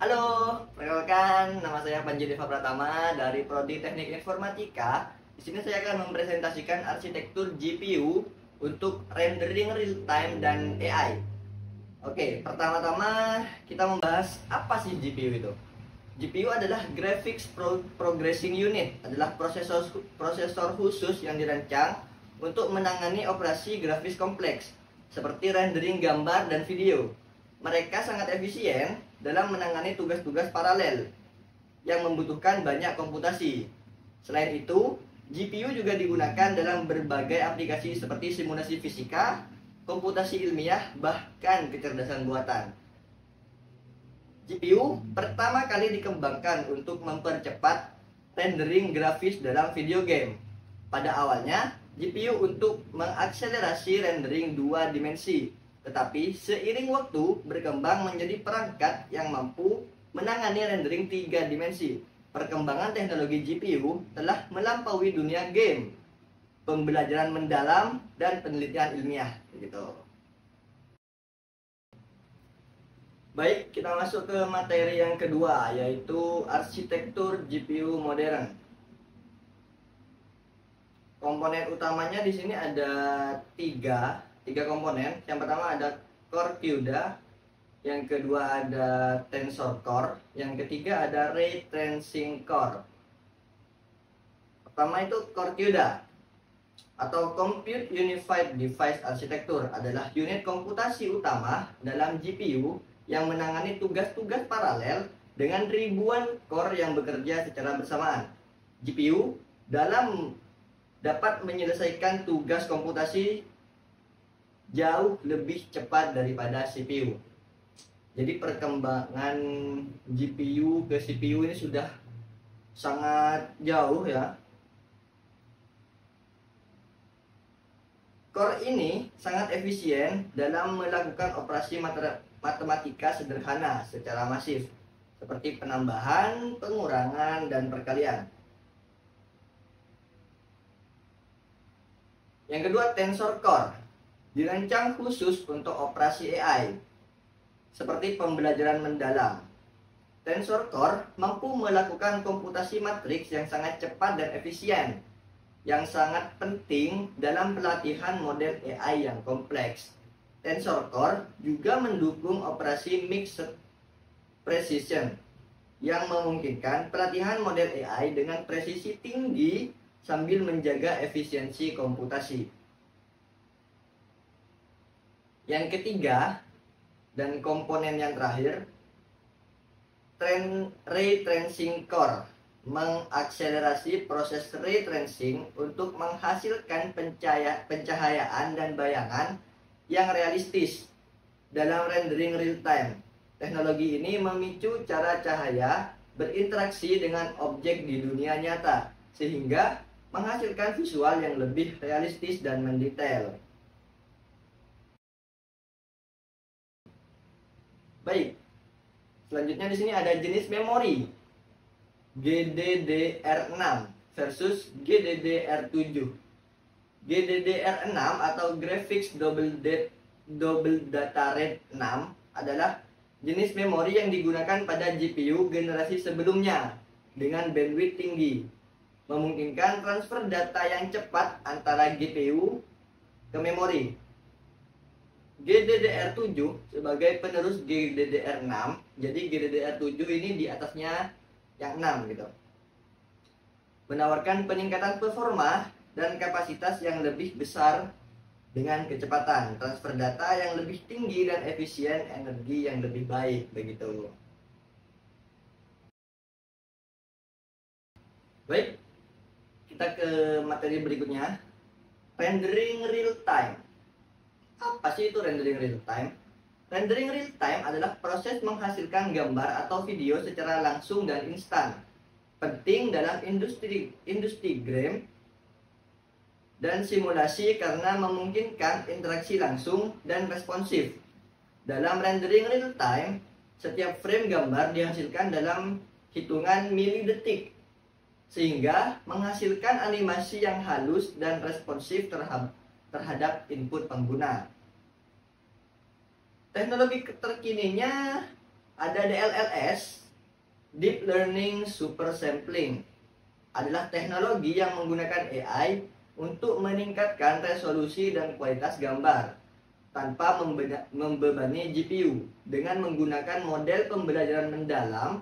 Halo, perkenalkan nama saya Panji Deva Pratama dari Prodi Teknik Informatika. Di sini saya akan mempresentasikan arsitektur GPU untuk rendering real time dan AI. Oke, pertama-tama kita membahas apa sih GPU itu. GPU adalah Graphics Processing Unit, adalah prosesor khusus yang dirancang untuk menangani operasi grafis kompleks seperti rendering gambar dan video. Mereka sangat efisien dalam menangani tugas-tugas paralel yang membutuhkan banyak komputasi. Selain itu, GPU juga digunakan dalam berbagai aplikasi seperti simulasi fisika, komputasi ilmiah, bahkan kecerdasan buatan. GPU pertama kali dikembangkan untuk mempercepat rendering grafis dalam video game. Pada awalnya, GPU untuk mengakselerasi rendering dua dimensi, tetapi seiring waktu berkembang menjadi perangkat yang mampu menangani rendering tiga dimensi. Perkembangan teknologi GPU telah melampaui dunia game, pembelajaran mendalam, dan penelitian ilmiah. Gitu. Baik, kita masuk ke materi yang kedua, yaitu arsitektur GPU modern. Komponen utamanya di sini ada tiga komponen. Yang pertama ada core CUDA, yang kedua ada tensor core, yang ketiga ada ray tracing core. Pertama itu core CUDA atau Compute Unified Device Architecture adalah unit komputasi utama dalam GPU yang menangani tugas-tugas paralel dengan ribuan core yang bekerja secara bersamaan. GPU dapat menyelesaikan tugas komputasi jauh lebih cepat daripada CPU. Jadi perkembangan GPU ke CPU ini sudah sangat jauh ya. Core ini sangat efisien dalam melakukan operasi matematika sederhana secara masif, seperti penambahan, pengurangan, dan perkalian. Yang kedua, tensor core dirancang khusus untuk operasi AI, seperti pembelajaran mendalam. Tensor core mampu melakukan komputasi matriks yang sangat cepat dan efisien, yang sangat penting dalam pelatihan model AI yang kompleks. Tensor core juga mendukung operasi mixed precision, yang memungkinkan pelatihan model AI dengan presisi tinggi sambil menjaga efisiensi komputasi. Yang ketiga dan komponen yang terakhir, ray tracing core mengakselerasi proses ray tracing untuk menghasilkan pencahayaan dan bayangan yang realistis dalam rendering real time. Teknologi ini memicu cara cahaya berinteraksi dengan objek di dunia nyata, sehingga menghasilkan visual yang lebih realistis dan mendetail. Baik, selanjutnya di sini ada jenis memori GDDR6 versus GDDR7. GDDR6 atau Graphics Double Data Rate 6 adalah jenis memori yang digunakan pada GPU generasi sebelumnya dengan bandwidth tinggi, memungkinkan transfer data yang cepat antara GPU ke memori. GDDR7 sebagai penerus GDDR6, jadi GDDR7 ini di atasnya yang 6 gitu. Menawarkan peningkatan performa dan kapasitas yang lebih besar dengan kecepatan transfer data yang lebih tinggi dan efisien energi yang lebih baik begitu. Baik, kita ke materi berikutnya, rendering real time. Apa sih itu rendering real time? Rendering real time adalah proses menghasilkan gambar atau video secara langsung dan instan. Penting dalam industri game dan simulasi karena memungkinkan interaksi langsung dan responsif. Dalam rendering real time, setiap frame gambar dihasilkan dalam hitungan milidetik, sehingga menghasilkan animasi yang halus dan responsif terhadap input pengguna. Teknologi terkininya ada DLLS, Deep Learning Super Sampling, adalah teknologi yang menggunakan AI untuk meningkatkan resolusi dan kualitas gambar tanpa membebani GPU. Dengan menggunakan model pembelajaran mendalam,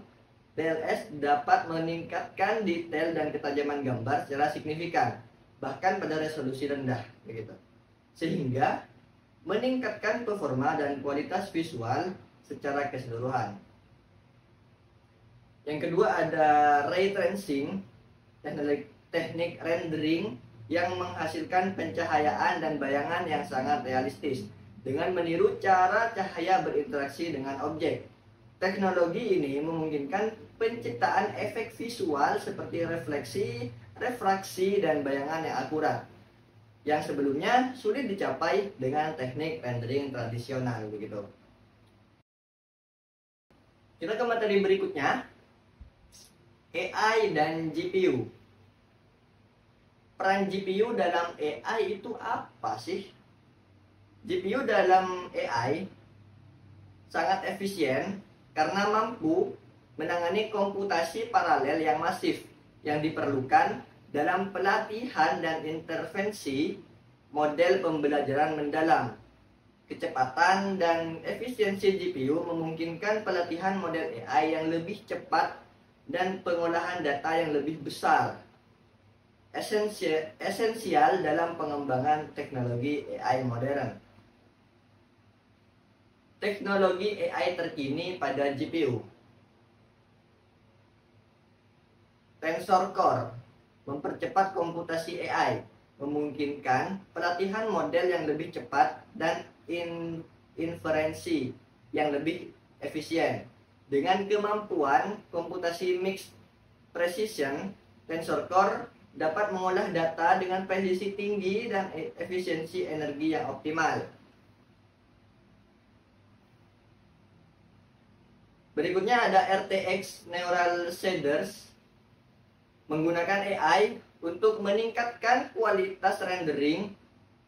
DLS dapat meningkatkan detail dan ketajaman gambar secara signifikan, bahkan pada resolusi rendah, begitu. Sehingga meningkatkan performa dan kualitas visual secara keseluruhan. Yang kedua ada ray tracing, teknik rendering yang menghasilkan pencahayaan dan bayangan yang sangat realistis dengan meniru cara cahaya berinteraksi dengan objek. Teknologi ini memungkinkan penciptaan efek visual seperti refleksi, refraksi, dan bayangan yang akurat, yang sebelumnya sulit dicapai dengan teknik rendering tradisional, begitu. Kita ke materi berikutnya, AI dan GPU. Peran GPU dalam AI itu apa sih? GPU dalam AI sangat efisien karena mampu menangani komputasi paralel yang masif yang diperlukan dalam pelatihan dan intervensi model pembelajaran mendalam. Kecepatan dan efisiensi GPU memungkinkan pelatihan model AI yang lebih cepat dan pengolahan data yang lebih besar. Esensial dalam pengembangan teknologi AI modern. Teknologi AI terkini pada GPU. Tensor Core mempercepat komputasi AI, memungkinkan pelatihan model yang lebih cepat dan inferensi yang lebih efisien. Dengan kemampuan komputasi mixed precision, Tensor Core dapat mengolah data dengan presisi tinggi dan efisiensi energi yang optimal. Berikutnya ada RTX Neural Shaders, menggunakan AI untuk meningkatkan kualitas rendering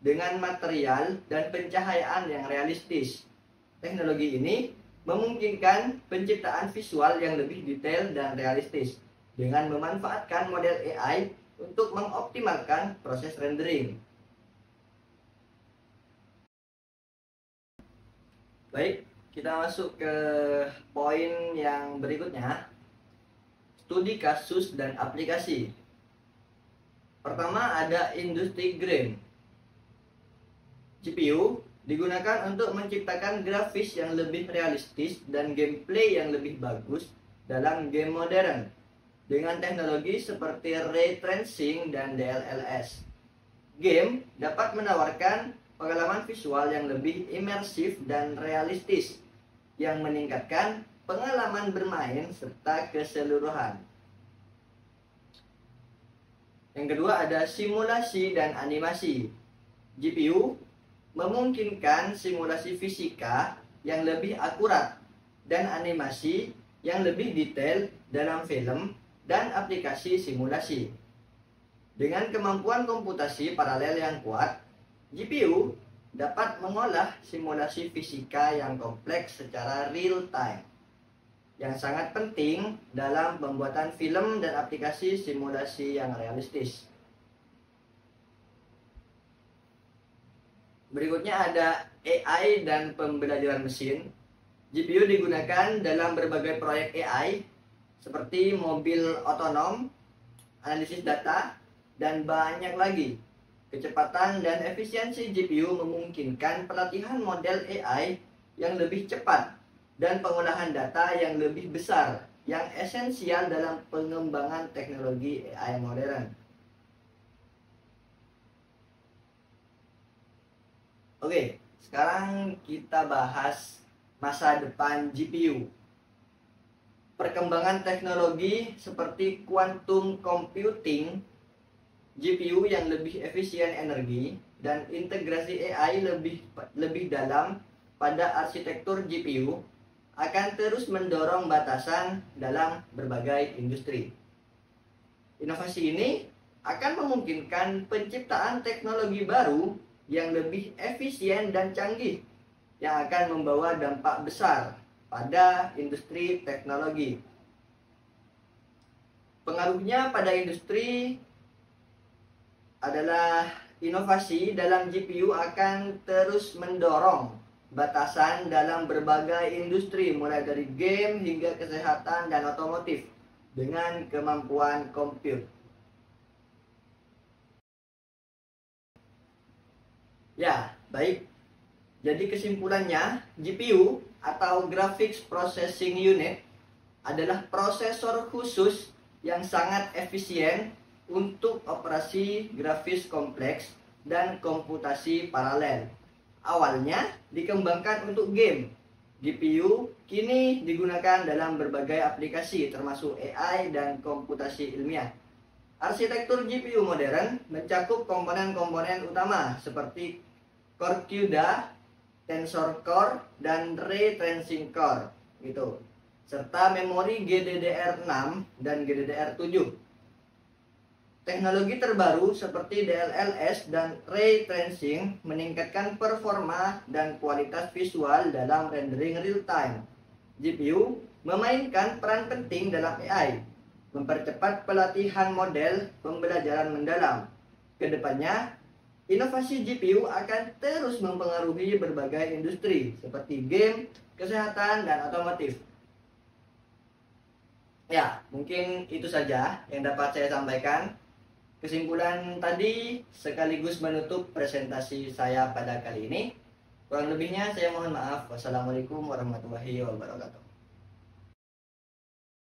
dengan material dan pencahayaan yang realistis. Teknologi ini memungkinkan penciptaan visual yang lebih detail dan realistis dengan memanfaatkan model AI untuk mengoptimalkan proses rendering. Baik, kita masuk ke poin yang berikutnya, studi kasus dan aplikasi. Pertama ada industri grade. GPU digunakan untuk menciptakan grafis yang lebih realistis dan gameplay yang lebih bagus dalam game modern dengan teknologi seperti ray tracing dan DLLS. Game dapat menawarkan pengalaman visual yang lebih imersif dan realistis yang meningkatkan pengalaman bermain serta keseluruhan. Yang kedua ada simulasi dan animasi. GPU memungkinkan simulasi fisika yang lebih akurat dan animasi yang lebih detail dalam film dan aplikasi simulasi. Dengan kemampuan komputasi paralel yang kuat, GPU dapat mengolah simulasi fisika yang kompleks secara real time, yang sangat penting dalam pembuatan film dan aplikasi simulasi yang realistis. Berikutnya ada AI dan pembelajaran mesin. GPU digunakan dalam berbagai proyek AI seperti mobil otonom, analisis data, dan banyak lagi. Kecepatan dan efisiensi GPU memungkinkan pelatihan model AI yang lebih cepat dan pengolahan data yang lebih besar, yang esensial dalam pengembangan teknologi AI modern. Oke, sekarang kita bahas masa depan GPU. Perkembangan teknologi seperti quantum computing, GPU yang lebih efisien energi, dan integrasi AI lebih dalam pada arsitektur GPU akan terus mendorong batasan dalam berbagai industri. Inovasi ini akan memungkinkan penciptaan teknologi baru yang lebih efisien dan canggih, yang akan membawa dampak besar pada industri teknologi. Pengaruhnya pada industri adalah inovasi dalam GPU akan terus mendorong batasan dalam berbagai industri, mulai dari game hingga kesehatan dan otomotif dengan kemampuan compute. Ya, baik. Jadi kesimpulannya, GPU atau Graphics Processing Unit adalah prosesor khusus yang sangat efisien untuk operasi grafis kompleks dan komputasi paralel. Awalnya dikembangkan untuk game. GPU kini digunakan dalam berbagai aplikasi termasuk AI dan komputasi ilmiah. Arsitektur GPU modern mencakup komponen-komponen utama seperti core CUDA, tensor core, dan ray tracing core gitu. Serta memori GDDR6 dan GDDR7. Teknologi terbaru seperti DLSS dan ray tracing meningkatkan performa dan kualitas visual dalam rendering real time. GPU memainkan peran penting dalam AI, mempercepat pelatihan model pembelajaran mendalam. Kedepannya, inovasi GPU akan terus mempengaruhi berbagai industri seperti game, kesehatan, dan otomotif. Ya, mungkin itu saja yang dapat saya sampaikan. Kesimpulan tadi sekaligus menutup presentasi saya pada kali ini. Kurang lebihnya saya mohon maaf. Wassalamualaikum warahmatullahi wabarakatuh.